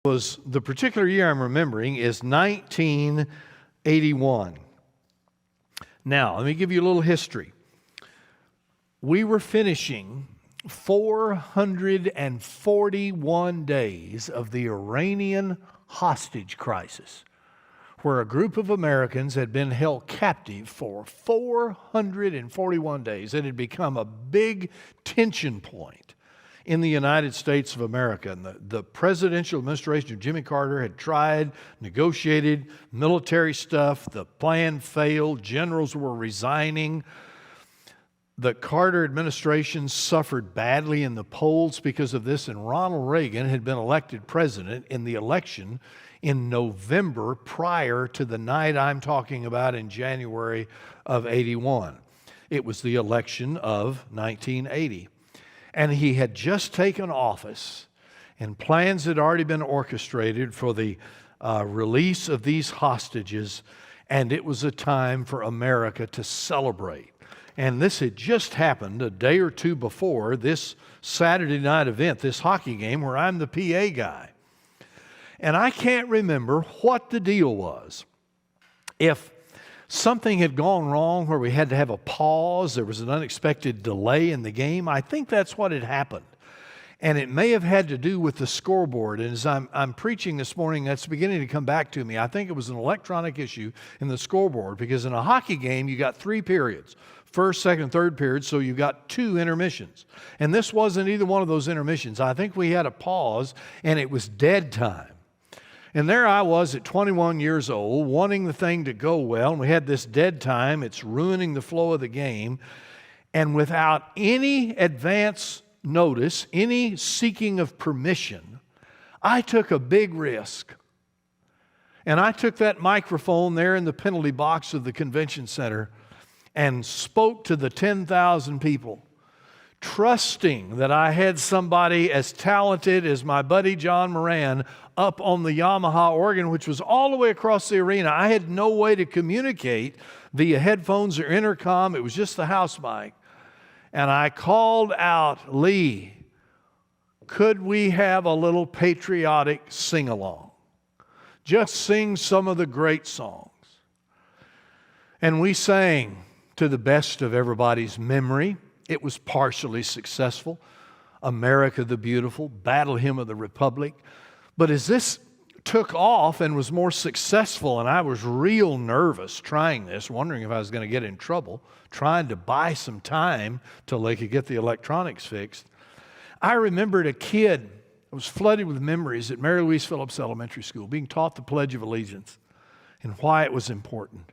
was the particular year I'm remembering is 1981. Now, let me give you a little history. We were finishing 441 days of the Iranian hostage crisis, where a group of Americans had been held captive for 441 days. It had become a big tension point in the United States of America. And the presidential administration of Jimmy Carter had tried, negotiated military stuff. The plan failed. Generals were resigning. The Carter administration suffered badly in the polls because of this, and Ronald Reagan had been elected president in the election in November prior to the night I'm talking about in January of 81. It was the election of 1980. And he had just taken office, and plans had already been orchestrated for the release of these hostages, and it was a time for America to celebrate. And this had just happened a day or two before this Saturday night event, this hockey game where I'm the PA guy. And I can't remember what the deal was. If something had gone wrong where we had to have a pause, there was an unexpected delay in the game, I think that's what had happened. And it may have had to do with the scoreboard. And as I'm preaching this morning, that's beginning to come back to me. I think it was an electronic issue in the scoreboard, because in a hockey game, you got 3 periods. First, second, third period, so you got 2 intermissions. And this wasn't either one of those intermissions. I think we had a pause, and it was dead time. And there I was at 21 years old, wanting the thing to go well, and we had this dead time. It's ruining the flow of the game. And without any advance notice, any seeking of permission, I took a big risk. And I took that microphone there in the penalty box of the convention center and spoke to the 10,000 people, trusting that I had somebody as talented as my buddy John Moran up on the Yamaha organ, which was all the way across the arena. I had no way to communicate via headphones or intercom. It was just the house mic. And I called out, "Lee, could we have a little patriotic sing-along? Just sing some of the great songs." And we sang to the best of everybody's memory. It was partially successful. America the Beautiful, Battle Hymn of the Republic. But as this took off and was more successful, and I was real nervous trying this, wondering if I was going to get in trouble, trying to buy some time till they could get the electronics fixed, I remembered a kid that was flooded with memories at Mary Louise Phillips Elementary School, being taught the Pledge of Allegiance and why it was important.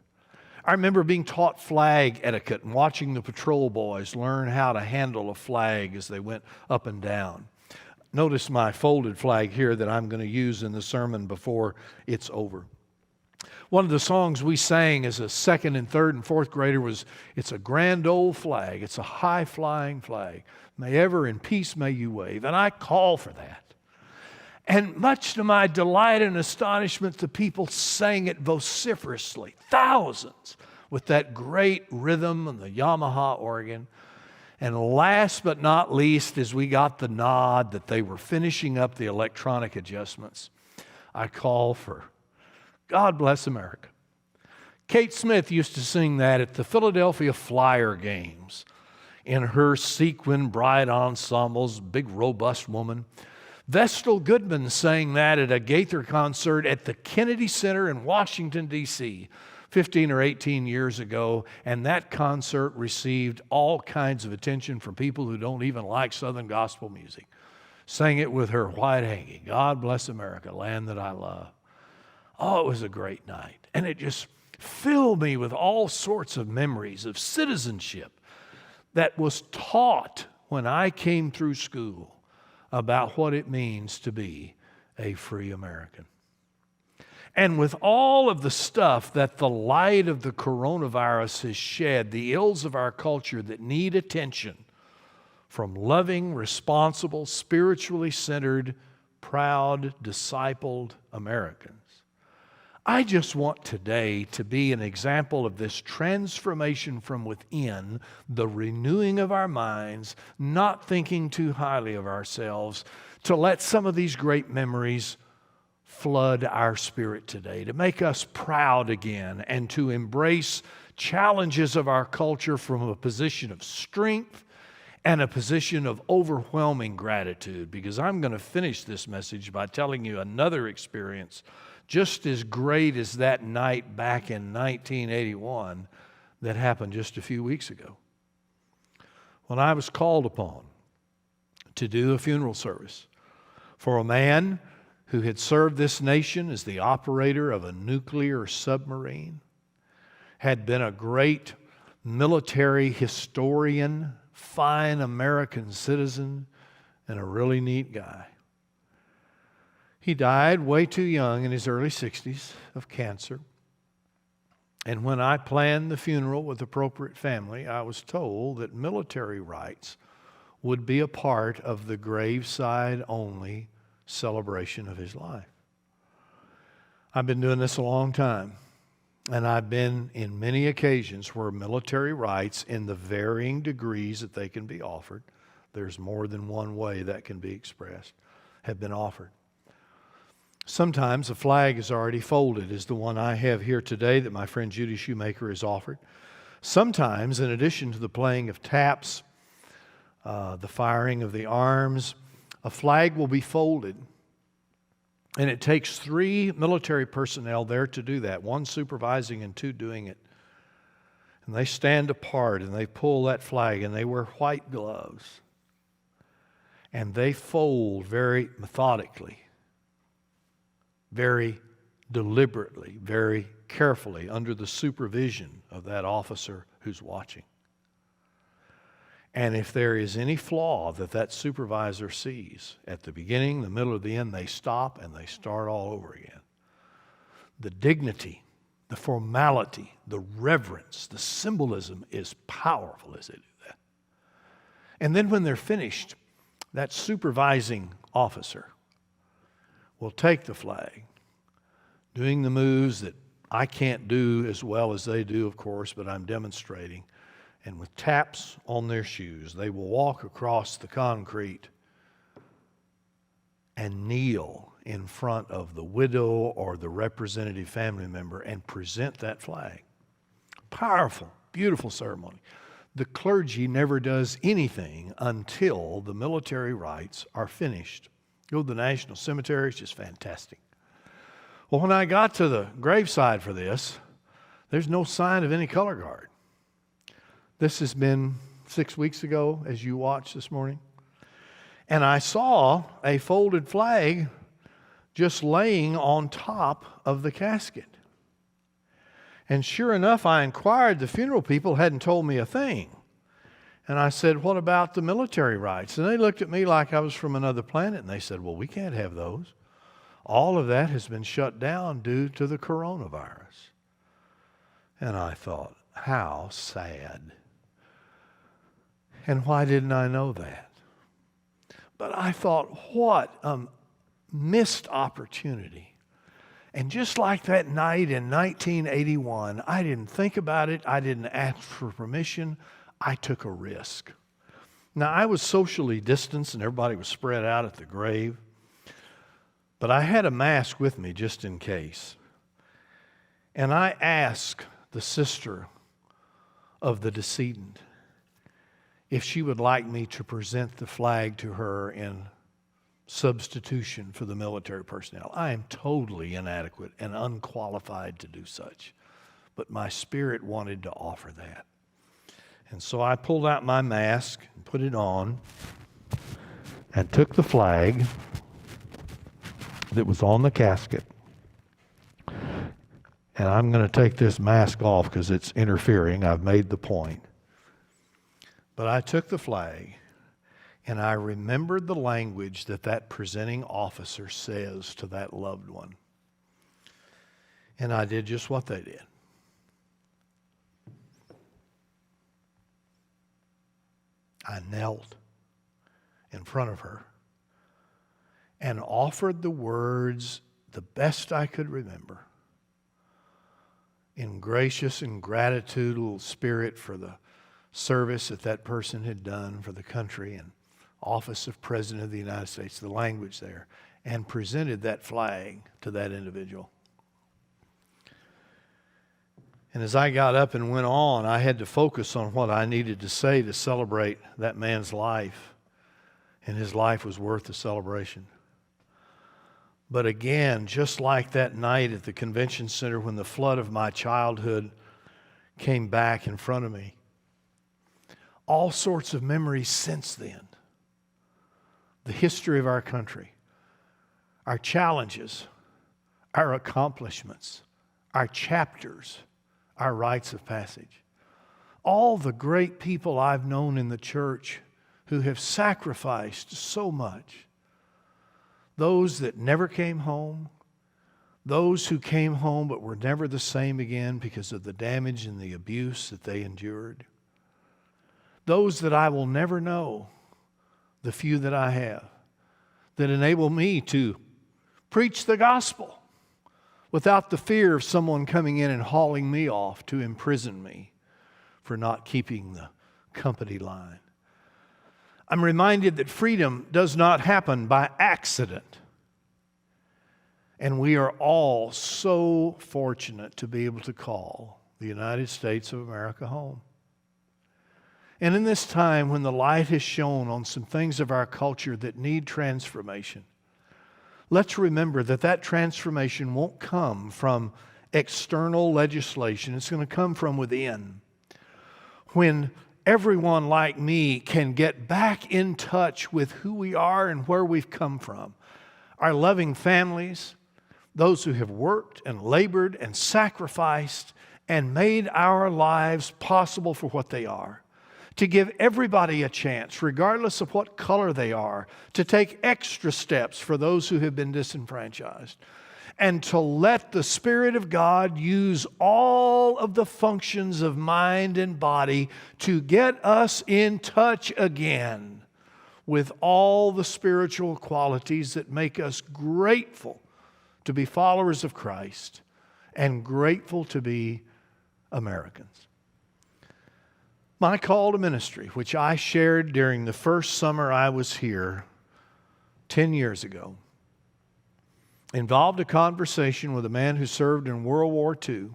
I remember being taught flag etiquette and watching the patrol boys learn how to handle a flag as they went up and down. Notice my folded flag here that I'm going to use in the sermon before it's over. One of the songs we sang as a second and third and fourth grader was, "It's a grand old flag. It's a high-flying flag. May ever in peace may you wave." And I call for that. And much to my delight and astonishment, the people sang it vociferously, thousands, with that great rhythm and the Yamaha organ. And last but not least, as we got the nod that they were finishing up the electronic adjustments, I call for "God Bless America." Kate Smith used to sing that at the Philadelphia Flyer games in her sequin bride ensembles, big robust woman. Vestal Goodman sang that at a Gaither concert at the Kennedy Center in Washington, D.C., 15 or 18 years ago, and that concert received all kinds of attention from people who don't even like Southern gospel music. Sang it with her white hanging, "God Bless America, land that I love." Oh, it was a great night, and it just filled me with all sorts of memories of citizenship that was taught when I came through school about what it means to be a free American. And with all of the stuff that the light of the coronavirus has shed, the ills of our culture that need attention from loving, responsible, spiritually centered, proud, discipled Americans, I just want today to be an example of this transformation from within, the renewing of our minds, not thinking too highly of ourselves, to let some of these great memories flood our spirit today, to make us proud again, and to embrace challenges of our culture from a position of strength and a position of overwhelming gratitude. Because I'm going to finish this message by telling you another experience just as great as that night back in 1981 that happened just a few weeks ago. When I was called upon to do a funeral service for a man who had served this nation as the operator of a nuclear submarine, had been a great military historian, fine American citizen, and a really neat guy. He died way too young in his early 60s of cancer. And when I planned the funeral with appropriate family, I was told that military rites would be a part of the graveside-only celebration of his life. I've been doing this a long time, and I've been in many occasions where military rites, in the varying degrees that they can be offered, there's more than one way that can be expressed, have been offered. Sometimes a flag is already folded, as the one I have here today that my friend Judy Shoemaker has offered. Sometimes, in addition to the playing of taps, the firing of the arms, a flag will be folded. And it takes 3 military personnel there to do that, 1 supervising and 2 doing it. And they stand apart and they pull that flag, and they wear white gloves. And they fold very methodically, very deliberately, very carefully, under the supervision of that officer who's watching. And if there is any flaw that supervisor sees, at the beginning, the middle, or the end, they stop and they start all over again. The dignity, the formality, the reverence, the symbolism is powerful as they do that. And then when they're finished, that supervising officer will take the flag, doing the moves that I can't do as well as they do, of course, but I'm demonstrating. And with taps on their shoes, they will walk across the concrete and kneel in front of the widow or the representative family member and present that flag. Powerful, beautiful ceremony. The clergy never does anything until the military rites are finished. Go to the National Cemetery, it's just fantastic. Well, when I got to the graveside for this, there's no sign of any color guard. This has been 6 weeks ago, as you watched this morning. And I saw a folded flag just laying on top of the casket. And sure enough, I inquired. The funeral people hadn't told me a thing. And I said, what about the military rites? And they looked at me like I was from another planet. And they said, well, we can't have those. All of that has been shut down due to the coronavirus. And I thought, how sad. And why didn't I know that? But I thought, what a missed opportunity. And just like that night in 1981, I didn't think about it. I didn't ask for permission. I took a risk. Now, I was socially distanced and everybody was spread out at the grave. But I had a mask with me just in case. And I asked the sister of the decedent if she would like me to present the flag to her in substitution for the military personnel. I am totally inadequate and unqualified to do such, but my spirit wanted to offer that. And so I pulled out my mask and put it on and took the flag that was on the casket. And I'm going to take this mask off because it's interfering. I've made the point. But I took the flag, and I remembered the language that presenting officer says to that loved one. And I did just what they did. I knelt in front of her and offered the words the best I could remember in gracious and gratitudinal spirit for the service that person had done for the country and office of President of the United States, the language there. and presented that flag to that individual. And as I got up and went on, I had to focus on what I needed to say to celebrate that man's life. And his life was worth the celebration. But again, just like that night at the convention center when the flood of my childhood came back in front of me, all sorts of memories since then. The history of our country, our challenges, our accomplishments, our chapters, our rites of passage. All the great people I've known in the church who have sacrificed so much. Those that never came home, those who came home but were never the same again because of the damage and the abuse that they endured. Those that I will never know, the few that I have, that enable me to preach the gospel without the fear of someone coming in and hauling me off to imprison me for not keeping the company line. I'm reminded that freedom does not happen by accident. And we are all so fortunate to be able to call the United States of America home. And in this time when the light has shone on some things of our culture that need transformation, let's remember that that transformation won't come from external legislation. It's going to come from within. When everyone like me can get back in touch with who we are and where we've come from, our loving families, those who have worked and labored and sacrificed and made our lives possible for what they are, to give everybody a chance, regardless of what color they are, to take extra steps for those who have been disenfranchised, and to let the Spirit of God use all of the functions of mind and body to get us in touch again with all the spiritual qualities that make us grateful to be followers of Christ and grateful to be Americans. My call to ministry, which I shared during the first summer I was here 10 years ago, involved a conversation with a man who served in World War II.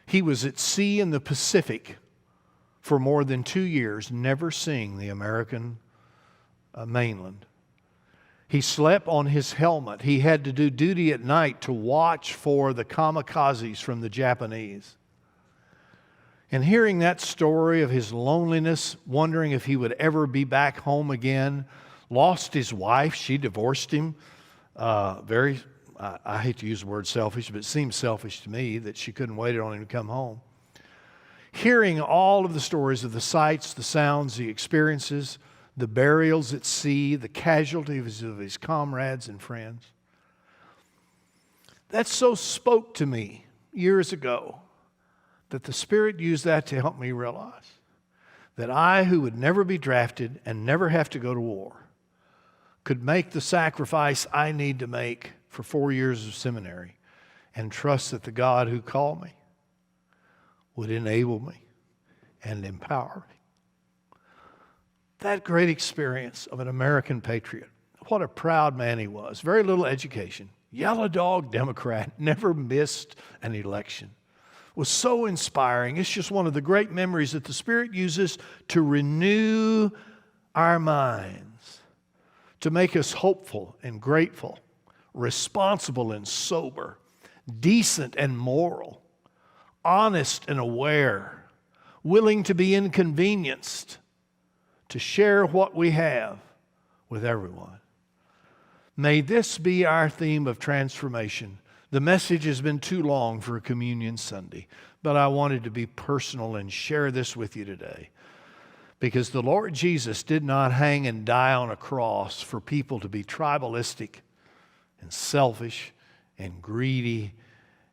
He was at sea in the Pacific for more than 2 years, never seeing the American mainland. He slept on his helmet. He had to do duty at night to watch for the kamikazes from the Japanese. And hearing that story of his loneliness, wondering if he would ever be back home again, lost his wife. She divorced him. I hate to use the word selfish, but it seems selfish to me that she couldn't wait on him to come home. Hearing all of the stories of the sights, the sounds, the experiences, the burials at sea, the casualties of his comrades and friends. That so spoke to me years ago that the Spirit used that to help me realize that I, who would never be drafted and never have to go to war, could make the sacrifice I need to make for 4 years of seminary and trust that the God who called me would enable me and empower me. That great experience of an American patriot, what a proud man he was. Very little education, yellow dog Democrat, never missed an election. Was so inspiring. It's just one of the great memories that the Spirit uses to renew our minds, to make us hopeful and grateful, responsible and sober, decent and moral, honest and aware, willing to be inconvenienced, to share what we have with everyone. May this be our theme of transformation. The message has been too long for a Communion Sunday, but I wanted to be personal and share this with you today. Because the Lord Jesus did not hang and die on a cross for people to be tribalistic and selfish and greedy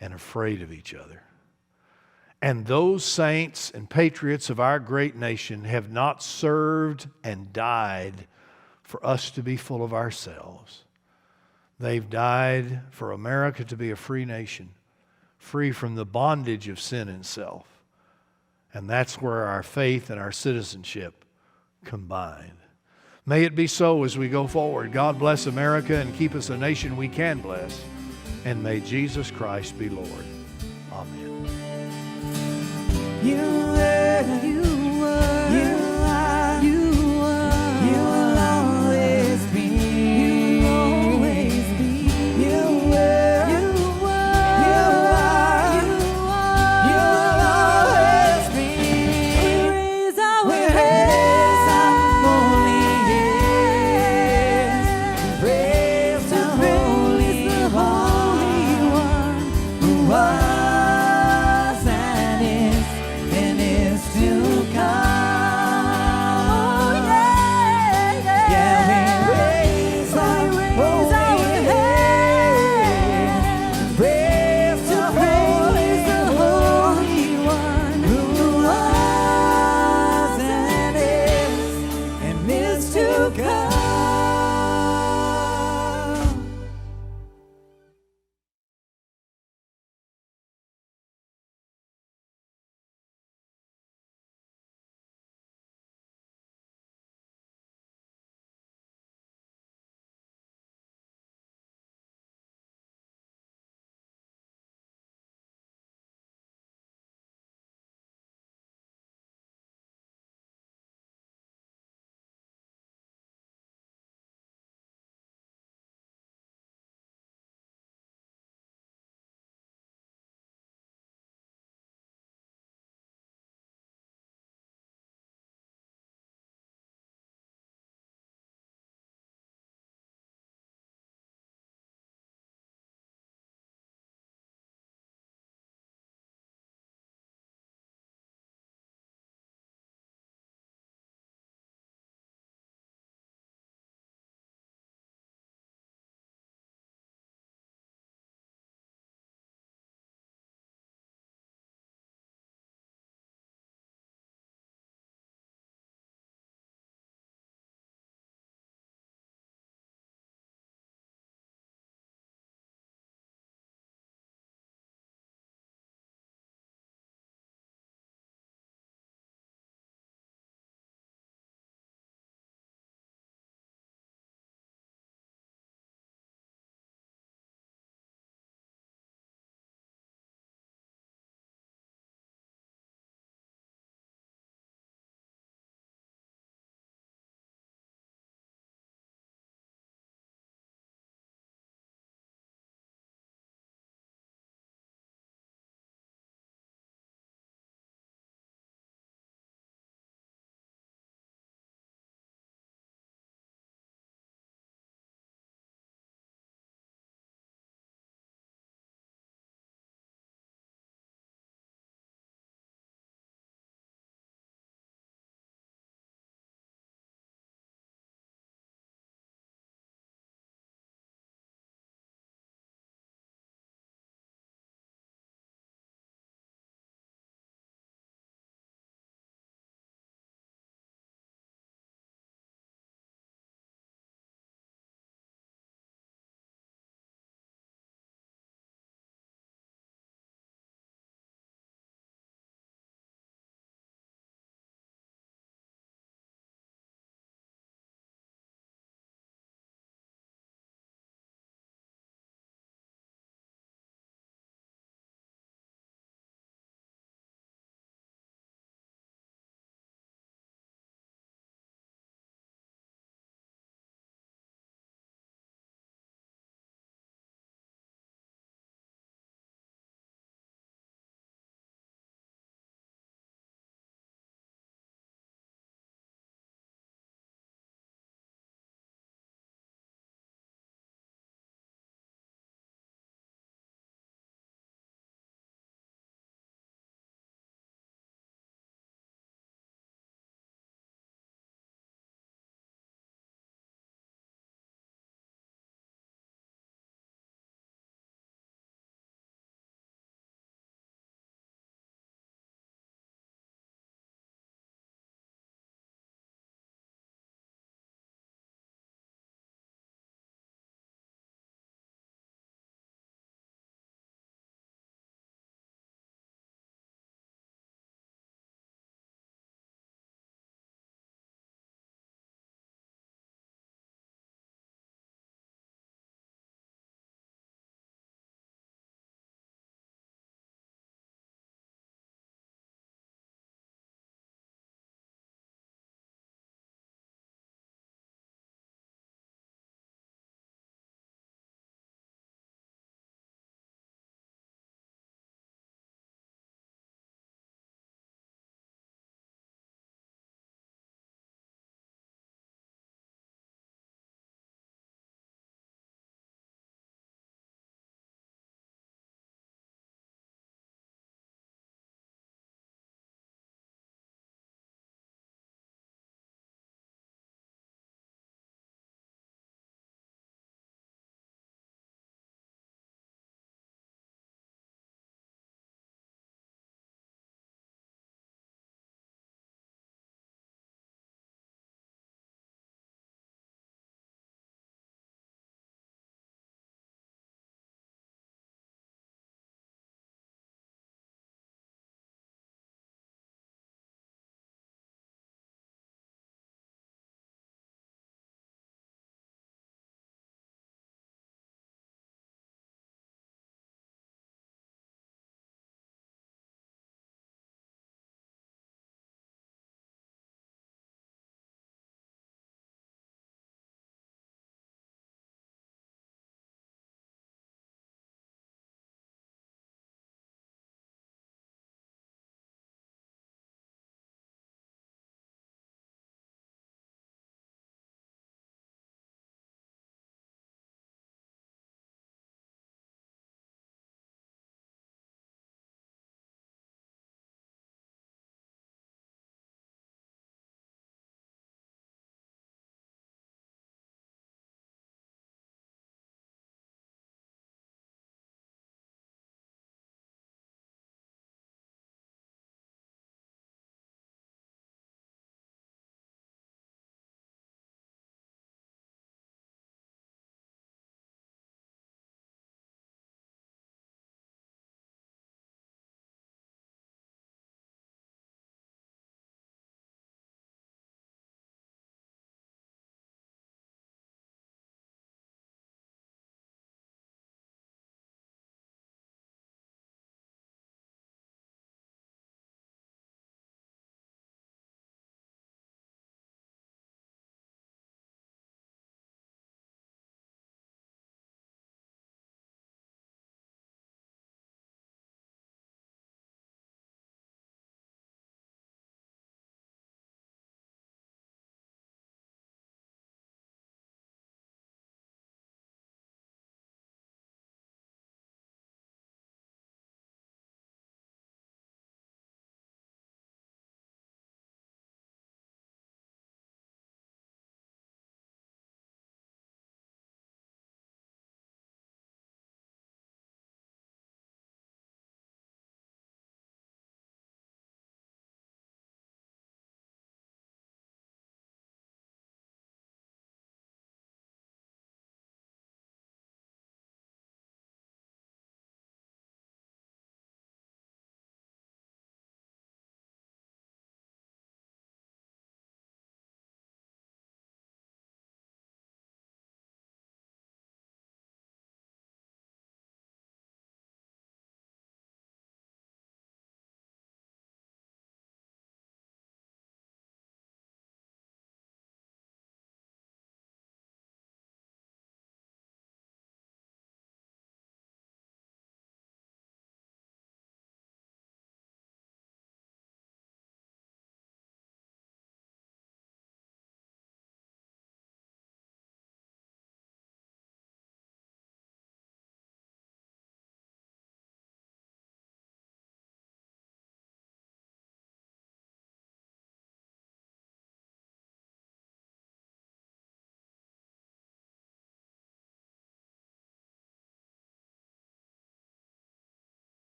and afraid of each other. And those saints and patriots of our great nation have not served and died for us to be full of ourselves. They've died for America to be a free nation, free from the bondage of sin and self. And that's where our faith and our citizenship combine. May it be so as we go forward. God bless America and keep us a nation we can bless. And may Jesus Christ be Lord. Amen.